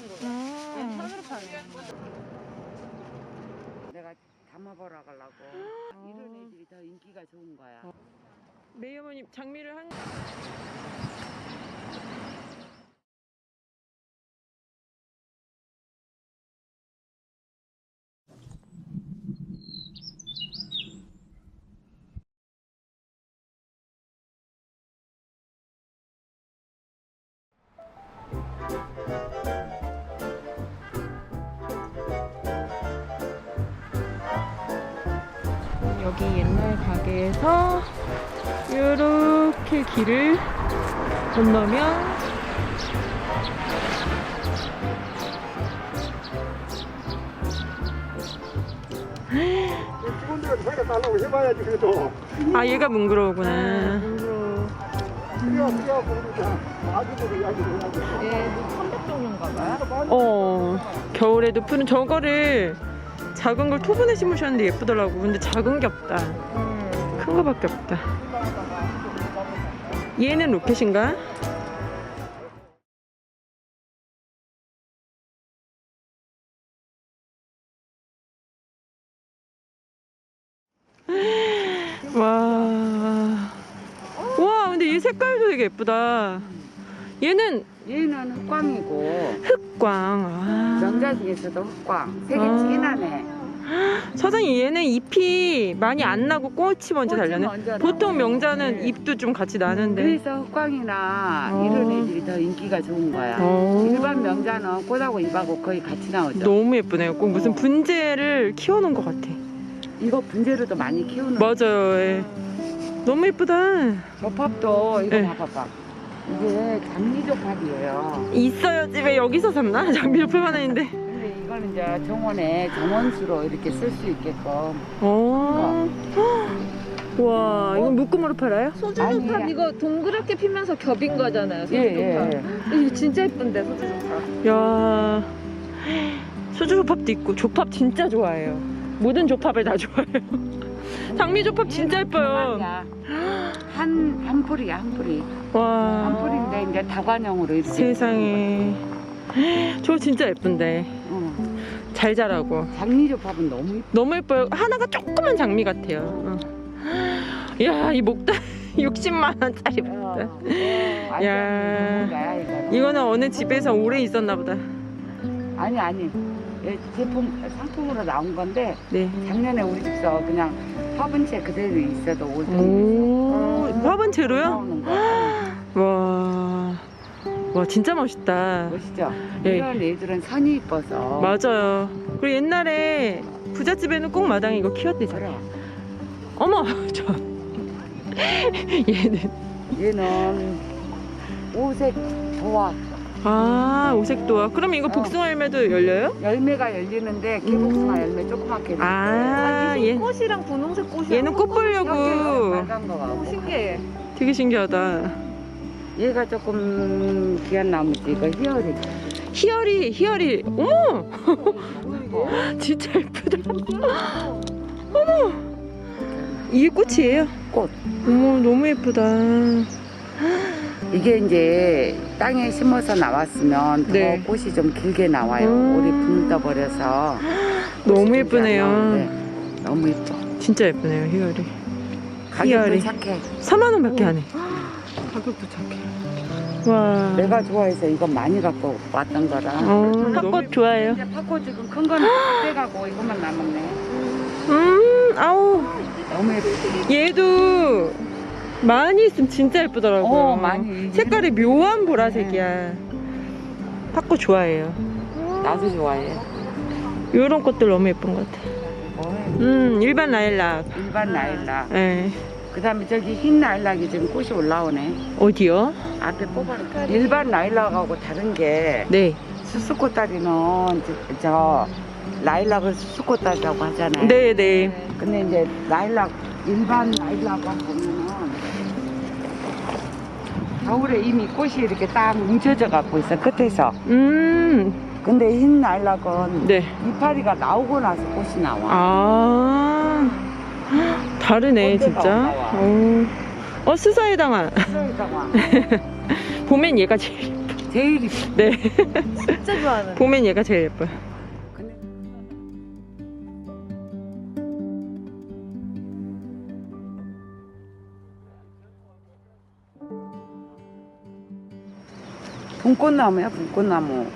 산으로 파네. 내가 담아보라 가려고. 이런 애들이 더 인기가 좋은 거야. 메이 어머님 장미를 한. 여기 옛날 가게에서 이렇게 길을 건너면 직원들한테 자기가 달라고 해봐야지 그래도. 아 얘가 뭉그러우구나. 그래야 그러니까 아주머니 이야기를 해야지. 겨울에도 푸는 저거를 작은 걸 토분에 심으셨는데 예쁘더라고. 근데 작은 게 없다. 큰 거밖에 없다. 얘는 로켓인가? 와, 근데 이 색깔도 되게 예쁘다. 얘는 흑광이고 흑광. 명자 중에서도 흑광. 색이 진하네. 사장님 얘는 잎이 많이 안 나고 꽃이 먼저 꽃이 달려네. 먼저 보통 나고. 명자는 네. 잎도 좀 같이 나는데. 그래서 흑광이나 이런 애들이 더 인기가 좋은 거야. 일반 명자는 꽃하고 잎하고 거의 같이 나오죠. 너무 예쁘네요. 꼭 무슨 분재를 키워놓은 것 같아. 이거 분재로도 많이 키우는. 맞아요. 예. 너무 예쁘다. 조팝도 이거 네. 봐봐봐. 이게 장미조팝이에요. 있어요 집에. 여기서 샀나? 장미조팝 하나 있는데. 근데 이거는 이제 정원에 정원수로 이렇게 쓸 수 있게끔. 와, 이거 묶음으로 팔아요? 소주조팝 아니, 이거 동그랗게 피면서 겹인 거잖아요. 소주조팝. 예. 이거 진짜 예쁜데 소주조팝. 야, 수주조팝도 있고. 조팝 진짜 좋아해요. 모든 조팝을 다 좋아해요. 장미조팝 진짜 예뻐요. 한 풀이야, 한 풀이. 한 와, 풀인데 이제 다관형으로 이렇게. 세상에. 저 진짜 예쁜데. 잘 자라고. 장미조팝은 너무 이뻐. 너무 예뻐요. 하나가 조그만 장미 같아요. 이야, 이 목단 60만 원짜리 목단. 야, 이거는 어느 집에서 오래 있었나 보다. 아니. 얘 상품으로 나온 건데 네. 작년에 우리 집서 그냥 화분채 그대로 있어도 올 때. 오, 화분채로요? 나오는 거. 와, 진짜 멋있다. 멋있죠? 예. 이런 애들은 선이 이뻐서. 맞아요. 그리고 옛날에 부잣집에는 꼭 마당에 이거 키웠대잖아요. 어머, 저 얘는 오색 도화. 아, 오색도화. 그럼 이거 복숭아 열매도 열려요? 열매가 열리는데 개복숭아 열매 조그맣게. 아, 이게 얘 꽃이랑 분홍색 꽃이. 얘는 꽃 보려고. 빨간 거 같고. 신기해. 되게 신기하다. 얘가 조금 귀한 나무지. 이거 희열이. 희열이. 어머, 진짜 예쁘다. 어머, 이게 꽃이에요? 꽃. 어머, 너무 예쁘다. 이게 이제 땅에 심어서 나왔으면 더 네. 꽃이 좀 길게 나와요. 오래 붕떠버려서. 너무 예쁘네요. 너무 예뻐. 진짜 예쁘네요, 희열이. 가격도 희열이. 착해. 4만 원밖에 안 해. 가격도 착해. 와. 내가 좋아해서 이건 많이 갖고 왔던 거라. 팥꽃 좋아해요. 이제 팥꽃 지금 큰 거는 떼가고 이것만 남았네. 아우. 너무 예쁘. 얘도 많이 있으면 진짜 예쁘더라고요. 많이. 색깔이 묘한 보라색이야. 팥꽃 좋아해요. 나도 좋아해. 이런 꽃들 너무 예쁜 것 같아. 일반 라일락. 일반 라일락. 네. 그 다음에 저기 흰 라일락이 지금 꽃이 올라오네. 어디요? 앞에 뽑아놓고. 일반 라일락하고 다른 게 네. 수수꽃다리는 저 라일락을 수수꽃다리라고 하잖아요. 네네. 근데 이제 일반 라일락하고 보면은 겨울에 이미 꽃이 이렇게 딱 뭉쳐져 갖고 있어, 끝에서. 근데 흰 라일락은 네. 이파리가 나오고 나서 꽃이 나와. 아, 다르네, 언제가 진짜. 나와. 수사의 당화. 그러니까 보면 얘가 제일 예쁘지. 제일 이뻐. 네. 진짜 좋아하는. 보면 얘가 제일 예뻐요. 근데 붕꽃나무야, 붕꽃나무.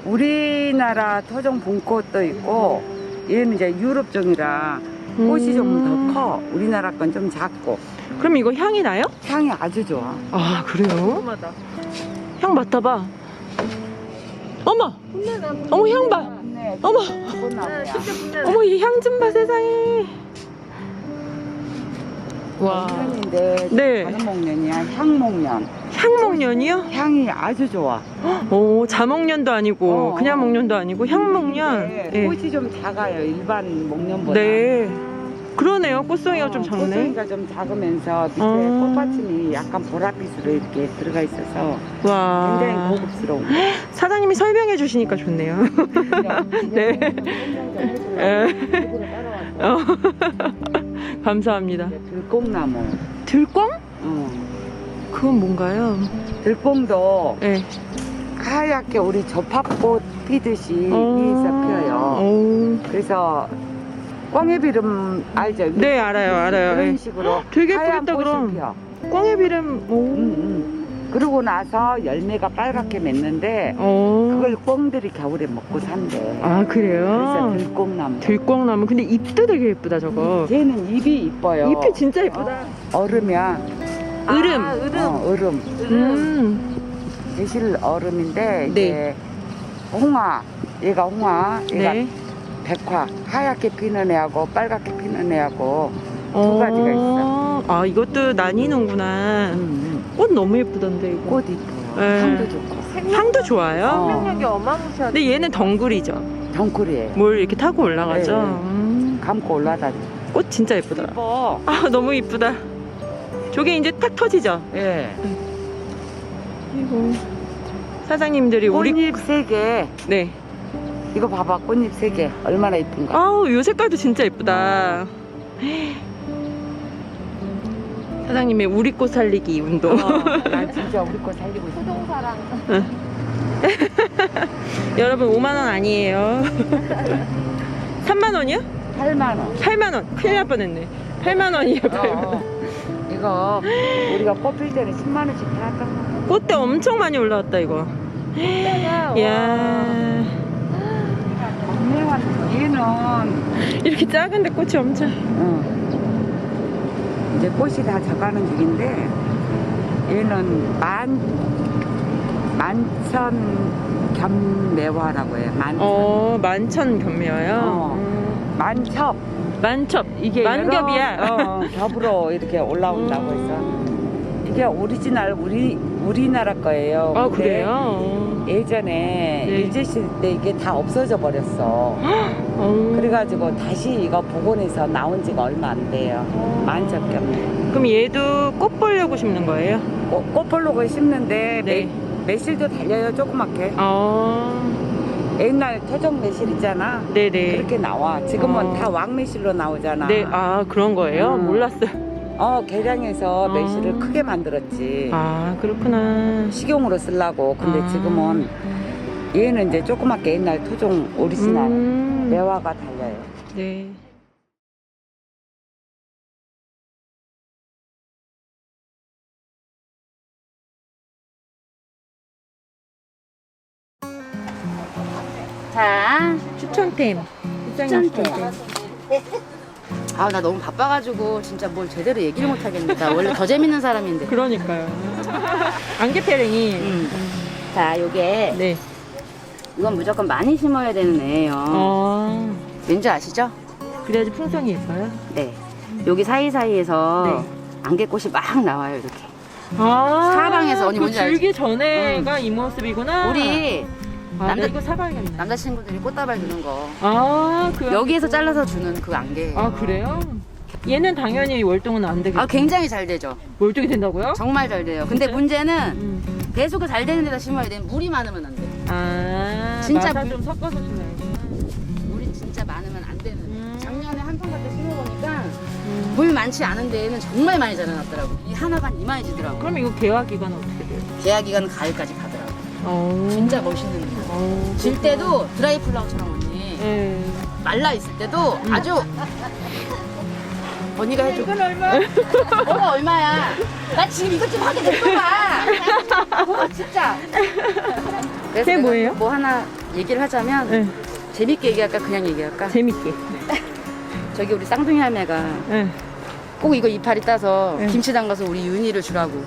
우리나라 토종 붕꽃도 있고, 얘는 이제 유럽종이라 꽃이 좀 더 커. 우리나라 건 좀 작고. 그럼 이거 향이 나요? 향이 아주 좋아. 아, 그래요? 궁금하다. 향 맡아봐. 어머! 어머, 향 봐! 네, 어머! 네, 붕꽃나무야. 진짜 분명. 어머, 이 향 좀 봐, 세상에. 와. 목련인데 네. 다른 목련이야. 향목련. 향목련이요? 향이 아주 좋아. 오, 자목련도 아니고, 어, 그냥 어. 목련도 아니고, 향목련. 근데 네. 꽃이 좀 작아요. 일반 목련보다. 네. 그러네요. 꽃송이가 좀 작네. 꽃송이가 좀 작으면서 밑에 어. 꽃받침이 약간 보랏빛으로 이렇게 들어가 있어서 와. 굉장히 고급스러운. 사장님이 설명해 주시니까 좋네요. 네. 어. 감사합니다. 들뽕나무. 들꽝? 어. 그건 뭔가요? 들뽕도 네. 하얗게 우리 조팝꽃 피듯이 위에서 어. 피어요. 오. 그래서 꽝해비름 알죠? 네, 알아요, 알아요. 그런 네. 식으로 되게 하얀 예쁘겠다, 꽃이 그럼. 피어. 꽝해비름, 오. 그러고 나서 열매가 빨갛게 맺는데 어. 그걸 꽁들이 겨울에 먹고 산대. 아, 그래서 그래요? 들꽁나무. 들꽝나무. 근데 잎도 되게 예쁘다, 저거. 쟤는 잎이 이뻐요. 잎이 진짜 예쁘다. 얼음이야. 으름. 아, 으름. 얼음. 대실 얼음인데 네. 이제 홍화. 얘가 홍화. 얘가 네. 백화. 하얗게 피는 애하고 빨갛게 피는 애하고 두 가지가 있어. 아, 이것도 나뉘는구나. 꽃 너무 예쁘던데, 이거. 꽃 이뻐요. 네. 향도 좋고. 향도 좋아요? 어. 생명력이 어마무시하다. 근데 얘는 덩굴이죠. 덩쿨이에요. 뭘 이렇게 타고 올라가죠? 네. 감고 올라다니. 꽃 진짜 예쁘더라. 이뻐. 아, 너무 이쁘다. 저게 이제 탁 터지죠? 예. 아이고. 사장님들이 우리. 꽃잎 3개. 네. 이거 봐봐. 꽃잎 3개. 얼마나 이쁜가. 아우, 요 색깔도 진짜 예쁘다. 사장님의 우리 꽃 살리기 운동. 난 진짜 우리 꽃 살리고 있어. 소동사랑. 여러분, 5만원 아니에요. 3만원이요? 8만원. 8만원. 큰일 날 뻔했네. 8만원이에요, 8만원. 이거 우리가 꽃필 때는 10만원씩 팔았던 거. 꽃대 엄청 많이 올라왔다, 이거. 때가 이야. 얘는 이렇게 작은데 꽃이 엄청. 이제 꽃이 다 져가는 중인데 얘는 만천 겸매화라고 해요. 만천 겸묘요. 만첩. 만첩. 이게 만겹이야. 여러, 겹으로 이렇게 올라온다고 해서 이게 오리지널 우리나라 거예요. 아, 근데 그래요? 예전에 네. 일제시대 때 이게 다 없어져 버렸어. 그래가지고 다시 이거 복원해서 나온 지가 얼마 안 돼요. 만첩겸. 그럼 얘도 꽃 보려고 심는 거예요? 꽃볼록을 심는데 네. 매실도 달려요, 조그맣게. 옛날 토종 매실 있잖아. 네네. 그렇게 나와. 지금은 어. 다 왕매실로 나오잖아. 네, 아, 그런 거예요? 몰랐어요. 개량해서 매실을 크게 만들었지. 아, 그렇구나. 식용으로 쓰려고. 근데 지금은 얘는 이제 조그맣게 옛날 토종 오리지널 매화가 달려요. 네. 자, 추천템. 추천템. 아, 나 너무 바빠가지고 진짜 뭘 제대로 얘기를 못 하겠네. 나 원래 더 재밌는 사람인데. 그러니까요. 안개패랭이. 자, 요게 네. 이건 무조건 많이 심어야 되는 애예요. 왠지 아시죠? 그래야지 풍성이 있어요. 네. 여기 사이사이에서 네. 안개꽃이 막 나와요, 이렇게. 사방에서 언니 뭔지 알지? 줄기 전에가 이 모습이구나. 우리 나 이거 사봐야겠네. 남자친구들이 꽃다발 주는 거. 그 여기에서 잘라서 주는 그 안개. 그래요? 얘는 당연히 월동은 안 되겠죠. 굉장히 잘 되죠. 월동이 된다고요? 정말 잘 돼요. 근데 진짜요? 문제는 배수가 잘 되는 데다 심어야 돼. 물이 많으면 안 돼. 진짜 마사 좀 섞어서 심어야겠구나. 물이 진짜 많으면 안 되는. 작년에 한 통 갖다 심어보니까 물 많지 않은 데에는 정말 많이 자라났더라고. 이 하나가 이만해지더라고. 그럼 이거 개화 기간은 어떻게 돼요? 개화 기간은 가을까지 가더라고. 진짜 멋있는 거. 질 때도 드라이 플라워처럼 언니. 네. 말라 있을 때도 아주 언니가 해줘. 이건 얼마? 얼마야? 나 지금 이것 좀 하게 됐구만. 진짜. 그래서 그게 내가 뭐예요? 뭐 하나 얘기를 하자면 네. 재밌게 얘기할까 그냥 얘기할까? 재밌게. 저기 우리 쌍둥이 할매가 네. 꼭 이거 이파리 따서 네. 김치 담가서 우리 윤희를 주라고.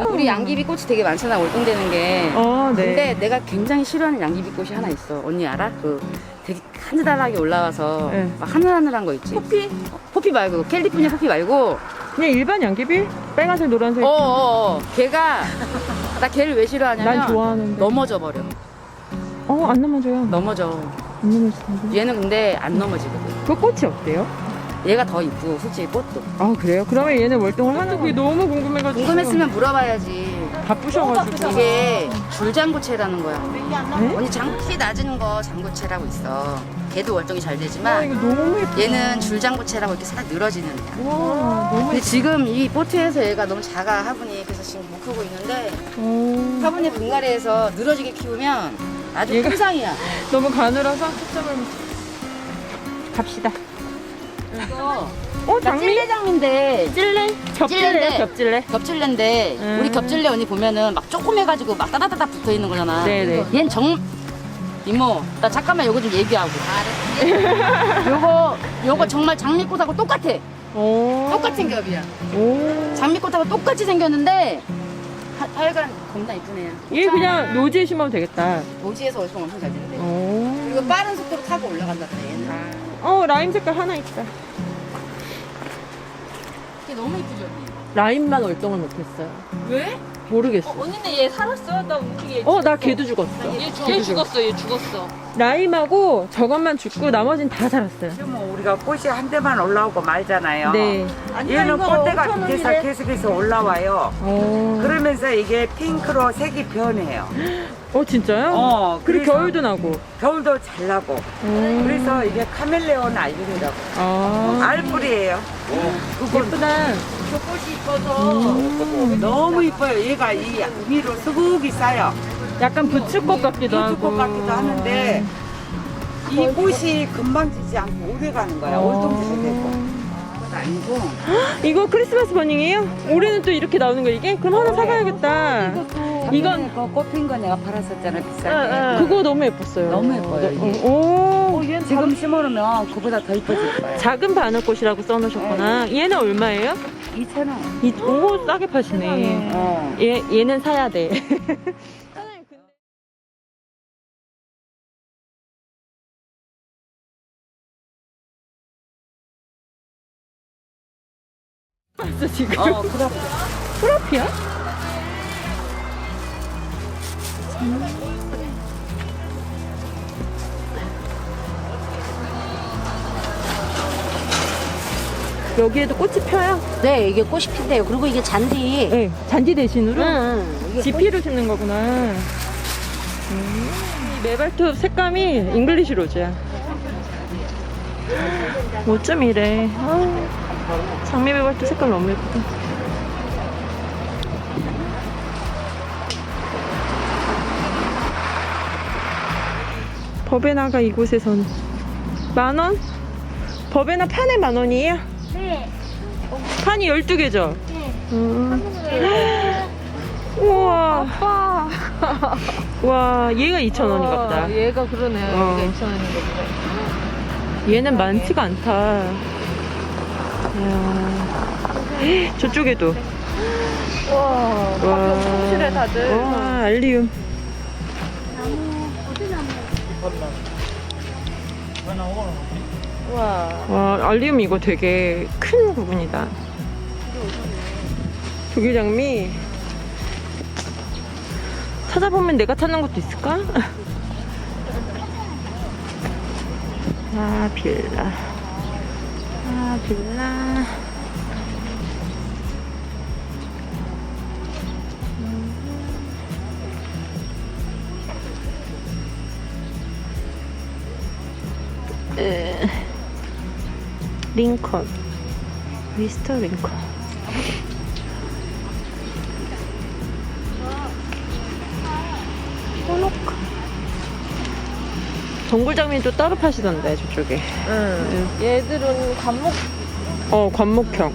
우리 양귀비 꽃이 되게 많잖아 월동되는 게. 네. 근데 내가 굉장히 싫어하는 양귀비 꽃이 하나 있어. 언니 알아? 그 되게 하늘하게 올라와서 네. 막 하늘하늘한 거 있지. 포피 말고 캘리포니아 포피 말고. 그냥 일반 양귀비? 빨간색, 노란색. 걔가 나 걔를 왜 싫어하냐면 난 좋아하는데. 넘어져 버려. 안 넘어져요. 넘어져. 안 넘어지던데. 얘는 근데 안 넘어지거든. 그 꽃이 어때요? 얘가 더 이쁘고 솔직히 꽃도. 아, 그래요? 그러면 얘는 월동을 하는 거 너무 궁금해가지고. 궁금했으면 물어봐야지. 바쁘셔가지고. 이게 줄장구채라는 거야. 네? 언니 장키 낮은 거 장구채라고 있어. 걔도 월동이 잘 와, 되지만 이거 너무 예쁘다. 얘는 줄장구채라고 이렇게 살짝 늘어지는 애야. 와, 너무 근데 지금 이 보트에서 얘가 너무 작아 화분이. 그래서 지금 못 크고 있는데 예뻐. 화분이 분갈이해서 늘어지게 키우면 아주 얘가- 큰상이야. 너무 가늘어서 초점을 갑시다. 이거 나 장미? 찔레장미인데 찔레? 겹질레요, 찔레인데. 겹질레. 겹질레인데 우리 겹질레 언니 보면은 막 조그매가지고 막 따다다닥 붙어 있는 거잖아. 네네. 얜 이모 나 잠깐만 요거 좀 얘기하고. 요거 정말 장미꽃하고 똑같아. 똑같은 겹이야. 오. 장미꽃하고 똑같이 생겼는데 하여간 겁나 이쁘네요. 얘 그냥 노지에 심으면 되겠다. 모지에서 월성 엄청 잘 되는데. 오. 그리고 빠른 속도로 타고 올라간다 그래 얘는. 라임 색깔 하나 있다. 이게 너무 이쁘죠 언니? 라임만 월동을 못했어요. 왜? 모르겠어. 언니는 얘 살았어? 나 움직이. 나 걔도 죽었어. 얘 죽었어. 얘 죽었어. 라임하고 저것만 죽고 나머진 다 살았어요. 뭐 우리가 꽃이 한 대만 올라오고 말잖아요. 네. 얘는 꽃대가 밑에서 계속해서 올라와요. 그러면서 이게 핑크로 색이 변해요. 진짜요? 그리고 그래서 겨울도 나고. 겨울도 잘 나고. 그래서 이게 카멜레온 알균이라고. 알뿌리예요. 예쁘다. 저 꽃이 이뻐서 너무 이뻐요. 얘가 이 위로 수북이 쌓여. 약간 부츠꽃 같기도 하고. 꽃 같기도 하는데 이 꽃이 금방 지지 않고 오래 가는 거야. 올동지도 되고. 그건 아니고. 이거 크리스마스 버닝이에요? 올해는 또 이렇게 나오는 거 이게? 그럼 하나 사가야겠다. 이건 그 꽃핀 거 내가 팔았었잖아 비싸게. 그거 너무 예뻤어요. 너무 예뻐요, 이게. 오. 지금 심어놓으면 그보다 더 이뻐질 거예요. 작은 바늘꽃이라고 써놓으셨구나. 얘는 얼마예요? 2,000원. 오, 싸게 파시네. 얘는 사야 돼. 봤어 지금. 프라피야? 여기에도 꽃이 펴요? 네 이게 꽃이 핀대요. 그리고 이게 잔디. 네, 잔디 대신으로? 이게 지피로 심는 거구나. 이 메발톱 색감이 잉글리시 로즈야. 어쩜 이래. 장미 메발톱 색깔 너무 예쁘다. 버베나가 이곳에선 10,000원? 버베나 판에 10,000원이에요? 네. 판이 12개죠? 네. 우와. 아빠. 와, 얘가 2,000원인 같다. 얘가 그러네. 어. 얘가 2,000원인 거구나. 얘는 많지가 않다. 이야. 저쪽에도. 와. 가격 성실해 다들. 와, 알리움. 와. 와, 알리움 이거 되게 큰 부분이다. 독일장미. 찾아보면 내가 찾는 것도 있을까? 아, 빌라. 아, 빌라. 링컨. 미스터 링컨. 플로크. 덩굴장미는 또 따로 파시던데 저쪽에. 응. 얘들은 감목. 관목형.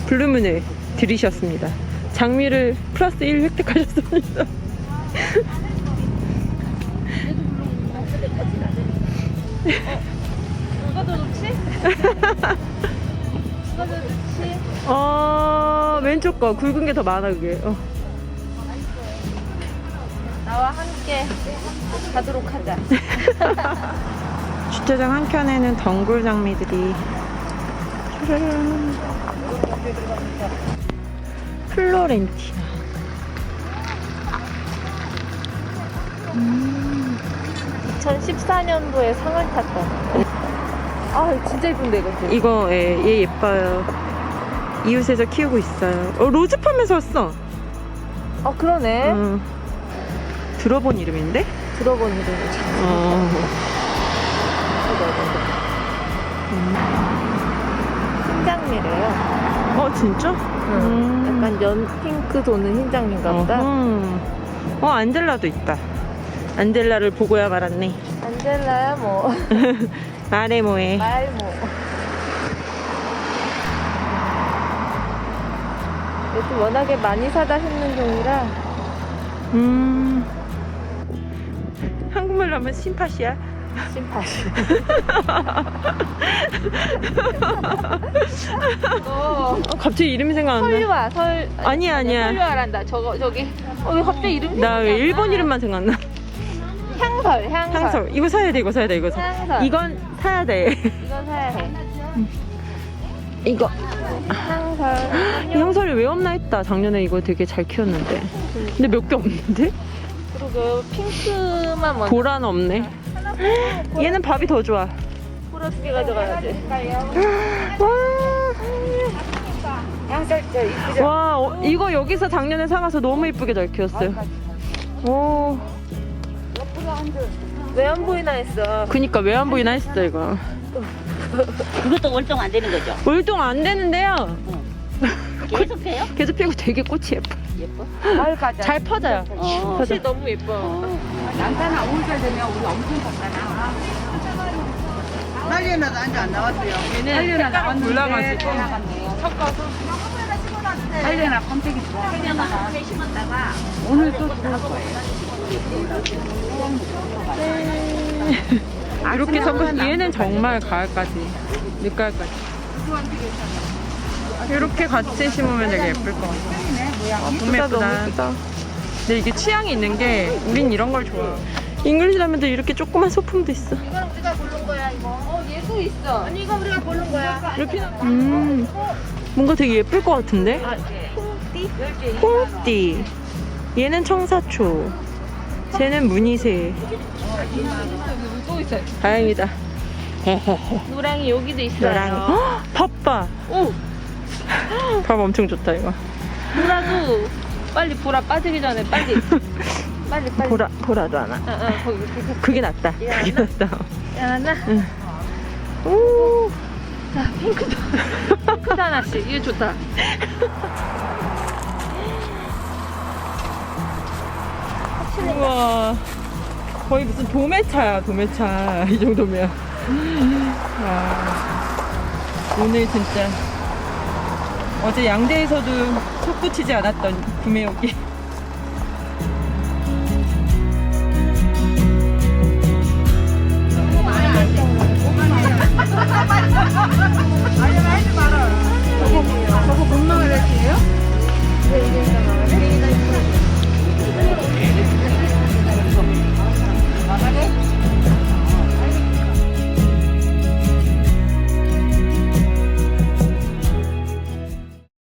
블루문을 들이셨습니다. 장미를 플러스 1 획득하셨습니다. 누가 더 좋지? 누가 더 좋지? 왼쪽 거 굵은 게 더 많아 그게. 나와 함께 가도록 하자. 주차장 한켠에는 덩굴 장미들이 짜라란. 플로렌티나. 2014년도에 상을 탔던. 아, 진짜 예쁜데, 이것도. 이거 얘 예뻐요. 이웃에서 키우고 있어요. 로즈팜에서 왔어. 아, 그러네. 들어본 이름인데? 들어본 이름이지. 흰장미래요. 진짜? 약간 연 핑크 도는 흰장미인가 보다. 안젤라도 있다. 안젤라를 보고야 말았네. 안젤라야, 뭐. 말해 뭐해. 말모. 요즘 워낙에 많이 사다 심는 종이라. 한국말로 하면 심팟이야. 심파시. 갑자기 이름이 생각 안 나. 설유아, 아니야. 설유아란다. 저기. 왜 갑자기 이름 나 왜 생각이 안 일본 나? 이름만 생각나. 향설. 향설. 이거 사야 돼. 향설. 이건 사야 돼. 이건 사야 해. 이거. 향설. 이 향설이 왜 없나 했다. 작년에 이거 되게 잘 키웠는데. 근데 몇 개 없는데? 그리고 핑크만 먼저. 보라는 없네. 얘는 밥이 더 좋아. 보라 2개 가져가야지. 양살자 이쁘죠? 와, 이거 여기서 작년에 사가서 너무 이쁘게 잘 키웠어요. 오, 왜 안 보이나 했어. 그니까 왜 안 보이나 했어 이거. 이것도 월동 안 되는 거죠? 월동 안 되는데요. 계속 해요? 계속 피고 되게 꽃이 예뻐. 예뻐? 가을까지 잘 퍼져요. 꽃이 너무 예뻐. 남자나 5월 되면 우리 엄청 걷잖아. 난리나도 아직 안 나왔어요. 딸려나 나왔는데 올라가지고. 또 나갔네요. 딸려나 컴팩이 좋아. 오늘 또 좋을 거예요. 이렇게 선물. 얘는 정말 가을까지, 늦가을까지. 이렇게 같이 심으면 되게 예쁠 것 같아. 너무 예쁘다. 근데 이게 취향이 있는 게 우린 이런 걸 좋아. 잉글리시 라면도 이렇게 조그만 소품도 있어. 이거는 우리가 고른 거야, 이거. 얘도 있어. 아니, 이거 우리가 고른 거야. 이렇게 뭔가 되게 예쁠 것 같은데? 콩띠. 얘는 청사초. 쟤는 무늬새. 또 있어요. 다행이다. 노랑이 여기도 있어요. 헉, 밥 봐. 오! 밥 엄청 좋다 이거. 보라도 빨리 보라 빠지기 전에 빨리. 보라도 하나. 거기. 그게 낫다. 야, 그게 낫다. 야, 나. 오. 자, 핑크도 하나씩. 이거 좋다. 우와. 거의 무슨 도매차야, 도매차. 이 정도면. 와. 오늘 진짜. 어제 양대에서도 솟구치지 않았던 구매욕이. 저거 분명히 이렇게요? 네, 이게